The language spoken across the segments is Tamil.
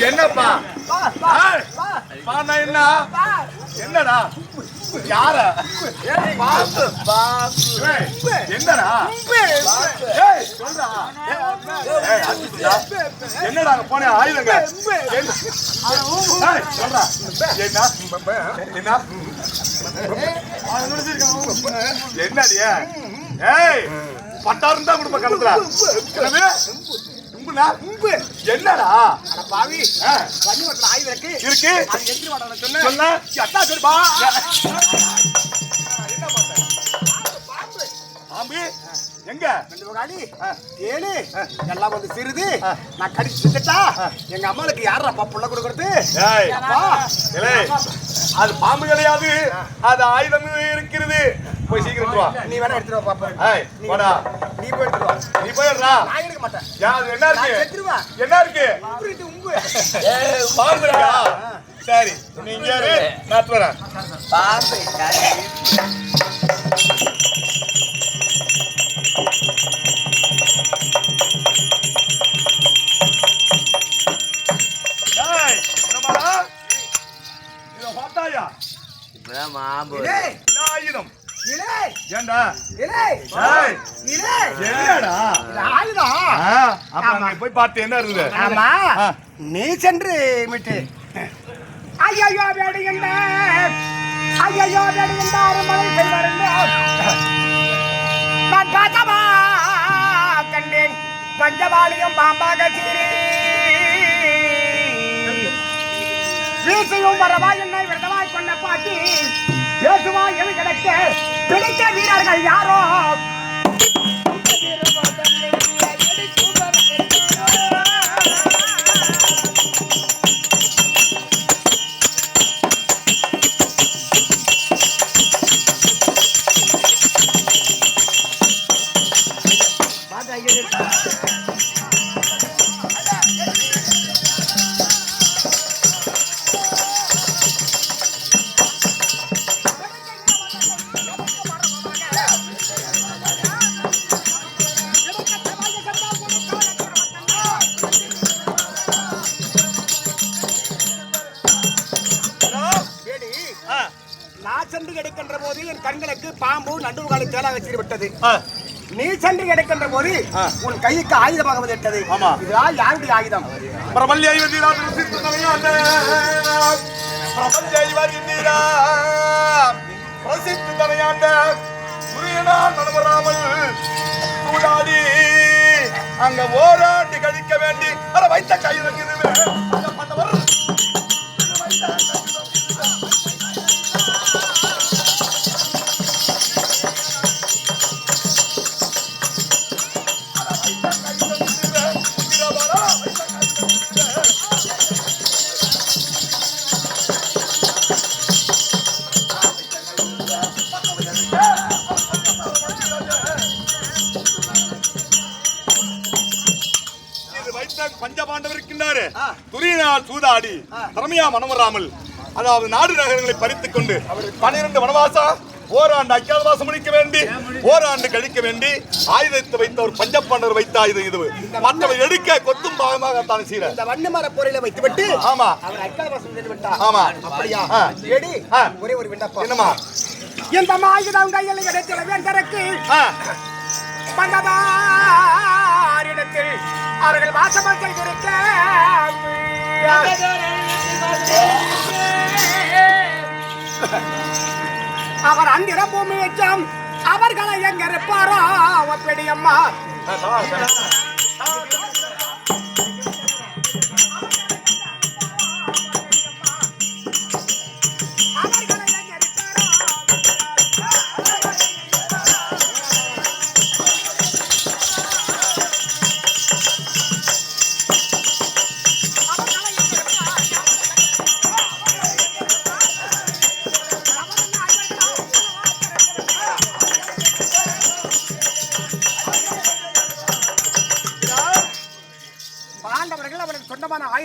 என்னப்பா என்னடா யார என்னடா என்னடா போன ஆயுதங்க என்னடியா பட்டாரம் தான் கொடுப்ப கலத்துல என்னடா பாவி ஆயுதம் இருக்கு சொன்ன பாம்பு எங்க ஏழு எல்லாம் வந்து சிறுது நான் கடிச்சு செஞ்சுட்டா எங்க அம்மாளுக்கு யாரா புள்ள கொடுக்கறது அது பாம்பு கிடையாது அது ஆயுதம் இருக்கிறது போய் சீக்கிரம் வா நீ வேணா எடுத்துட்டு வா பாப்பா போடா நீ போய் எடுத்துட்டு வா நீ போய்றா நான் எடுக்க மாட்டேன் என்ன இருக்கு எடுத்துட்டு வா என்ன இருக்கு இது உங்க பாம்பு இருக்கா சரி நீங்க யாரு நான் வரேன் பாம்பு ஆயுதம் ஏண்டா போய் பார்த்து என்ன இருக்குது ஆமா நீ சென்று விட்டு ஐயோ வேடுகின்ற ஐயோ வேடுகின்ற அருமலை செய்வார் நான் பார்த்தமா கண்டேன் பஞ்சபாலியும் பாம்பாக சீரி வீசையும் வரவா என்னை விரதமாய் கொண்ட பாட்டி பேசுவா எது கிடைக்க பிடித்த வீரர்கள் யாரோ எடுக்கின்ற போது என் கண்களுக்கு பாம்பு நடுவுகாலை தேலாக விட்டது. நீ சென்று எடுக்கின்ற போது உன் கைக்கு ஆயுதமாக வந்துவிட்டது. இதுதான் யாருடைய ஆயுதம்? அங்க ஓராண்டு கழிக்க வேண்டி அதை வைத்த கையில் பஞ்சபாண்டவர் இருக்கின்றாரு. துரியனால் சூதாடி திறமையா மனம் வராமல் அதாவது நாடு நகரங்களை பறித்துக் கொண்டு 12 வனவாசம் ஓராண்டு அஜ்ஞாதவாசம் முடிக்க வேண்டி ஓராண்டு கழிக்க வேண்டி ஆயுதத்தை வைத்த ஒரு பஞ்சபாண்டவர் வைத்த ஆயுதம் இது. மற்றவை எடுக்க கொத்தும் பாகமாகத்தான் சீர இந்த வண்ணமர போரில வைத்து விட்டு ஆமா அவர் அஜ்ஞாதவாசம் செய்து விட்டார். ஆமா அப்படியா? ஏடி ஒரே ஒரு விண்ணப்பம். என்னமா? இந்த ஆயுதம் கையில் கிடைச்சல வேண்டருக்கு இடத்தில் அவர்கள் வாசமாக செய்திருக்க அவர் அந்திர பூமி வச்சம் அவர்களை எங்க இருப்பாரோ பெரியம்மா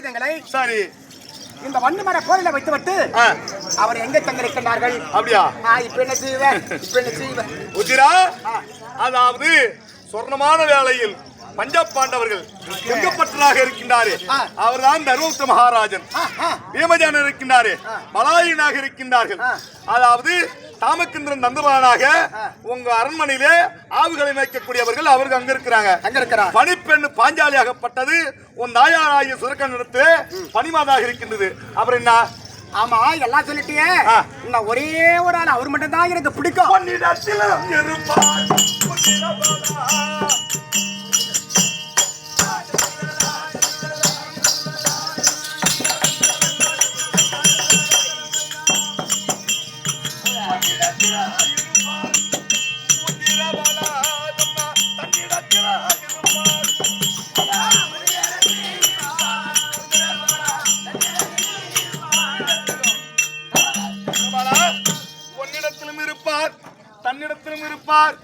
ஆயுதங்களை சரி இந்த வன்னிமர கோயில வைத்துவிட்டு அவர் எங்க தங்கிருக்கிறார்கள்? அப்படியா? இப்ப என்ன செய்வேன் உதிரா, அதாவது சொர்ணமான வேளையில் பஞ்சாப் பாண்டவர்கள் எங்கப்பட்டராக இருக்கின்றாரே அவர்தான் தர்மபுத்த மகாராஜன். பீமஜானர் இருக்கின்றாரே பலாயனாக இருக்கின்றார்கள். அதாவது தாமக்கிந்திரன் நந்தமானாக உங்க அரண்மனையிலே ஆவுகளை மேய்க்கக்கூடியவர்கள் அவருக்கு அங்க இருக்கிறாங்க. பனிப்பெண் பாஞ்சாலியாகப்பட்டது உன் தாயாராகிய சுரக்கனிடத்திலே பனிமாதாக இருக்கின்றது. அப்புறம் என்ன? ஆமா, எல்லாம் சொல்லிட்டியே. இன்னும் ஒரே ஒரு ஆள் அவர் மட்டும் தான் எனக்கு பிடிக்கும். தன்னிடத்திலும் இருப்பார்,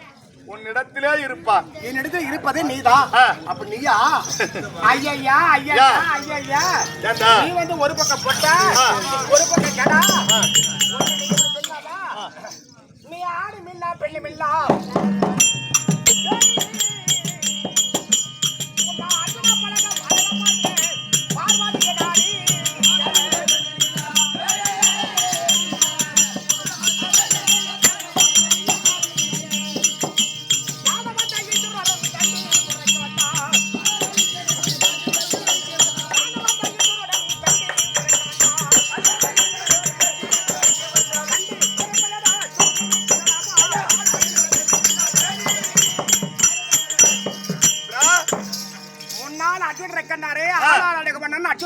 உன்னிடத்திலே இருப்பார். என்னிடத்தில் இருப்பதே நீதான். அப்ப நீயா? ஐயா ஐயா ஐயா, நீ வந்து ஒரு பக்கம் போட்ட ஒரு பக்கம் கடா. நீ ஆடு மில்லா பெண்ணு மில்லா.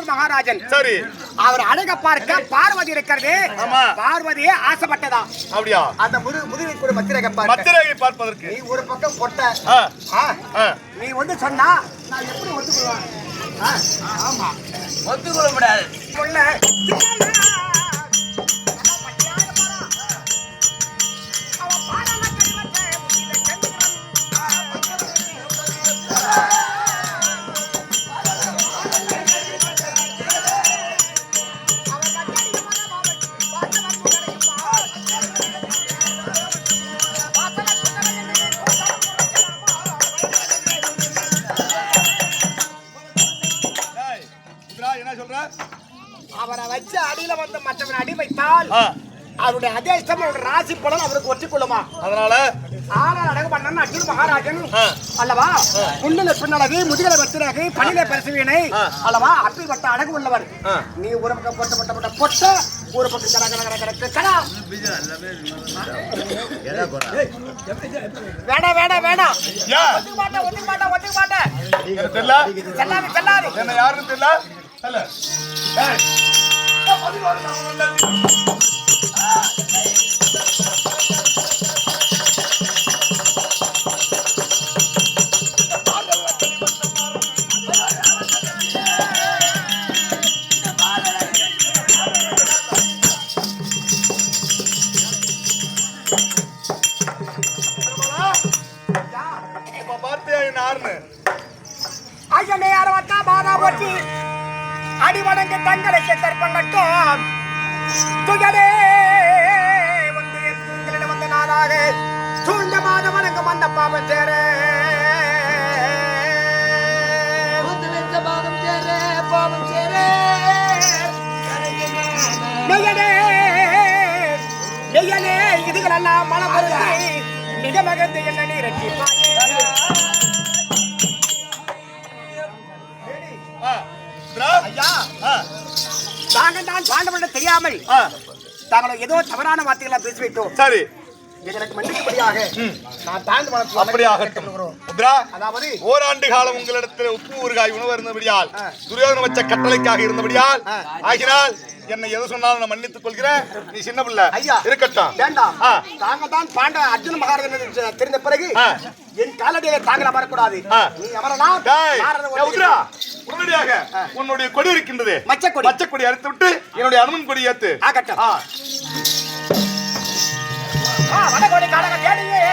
மகாராஜன் சரி, அவர் அழக பார்க்க பார்வதி இருக்கிறது. பார்வதியே ஆசைப்பட்டதா? அப்படியா? அந்த முதுகை கூட மத்திரகை பார்ப்பதற்கு நீ ஒரு பக்கம் பொட்ட நீ வந்து சொன்னா நான் எப்படி ஒத்துக்குவேன்? ஆமா, ஒத்துக்கொள்ள முடியாது. அவரை வச்சு அடியில வந்து மற்றவன் அடி வைத்தால் அவருடைய அதிர்ஷ்டம் ராசி பலன் அவருக்கு ஒற்றிக்கொள்ளுமா? அதனால ஆனால் அடகு பண்ண அர்ஜுன் மகாராஜன் அல்லவா, முன்னிலை பின்னழகு முதுகலை பத்திரகு பணிலை பரிசுவினை அல்லவா, அப்படி பட்ட அடகு உள்ளவர். நீ ஒரு பக்கம் பொட்ட பொட்ட ஒரு பக்கம் கடா வேணா வேணா வேணா ஒத்துக்க மாட்டேன். என்ன யாருன்னு தெரியல. ஐயனே அரவத்தா பாதா போட்டி அடிவடங்கு தங்களுக்கு தர்ப்பங்கட்டும் துயரே வந்து உங்களிடம் வந்த நாளாக சூழ்ந்த மாதம் வணங்க வந்த பாவம் சேரே நெய்யனே இதுகளெல்லாம் மனப்பொருத்தி மிக மகந்து என்ன நீரட்டி தாங்கள் தான் பாண்டவர்கள் தெரியாமல் தாங்கள் ஏதோ தவறான வார்த்தைகளை பேசி வைத்தோம். சரி, எங்களுக்கு மன்னிக்கும்படியாக நான் தாழ்ந்து வளர்த்து அப்படியாகட்டும். அதாவது ஓராண்டு காலம் உங்களிடத்தில் உப்பு ஊறுகாய் உணவு இருந்தபடியால் துரியோதன வச்ச கட்டளைக்காக இருந்தபடியால் ஆகினால் என்னை எது சொன்னாலும் நான் மன்னித்துக் கொள்கிறேன். நீ சின்ன பிள்ளை ஐயா இருக்கட்டும். வேண்டாம், தாங்கள் தான் பாண்ட அர்ஜுன மகாராஜன் தெரிந்த பிறகு என் காலடியை தாங்கள் அமரக்கூடாது. நீ அமரலாம். உடனடியாக உன்னுடைய கொடி இருக்கின்றது, மச்சக்கொடி அறுத்து விட்டு என்னுடைய அனுமன் கொடி ஏத்து. வடகொடி காலக தேடியே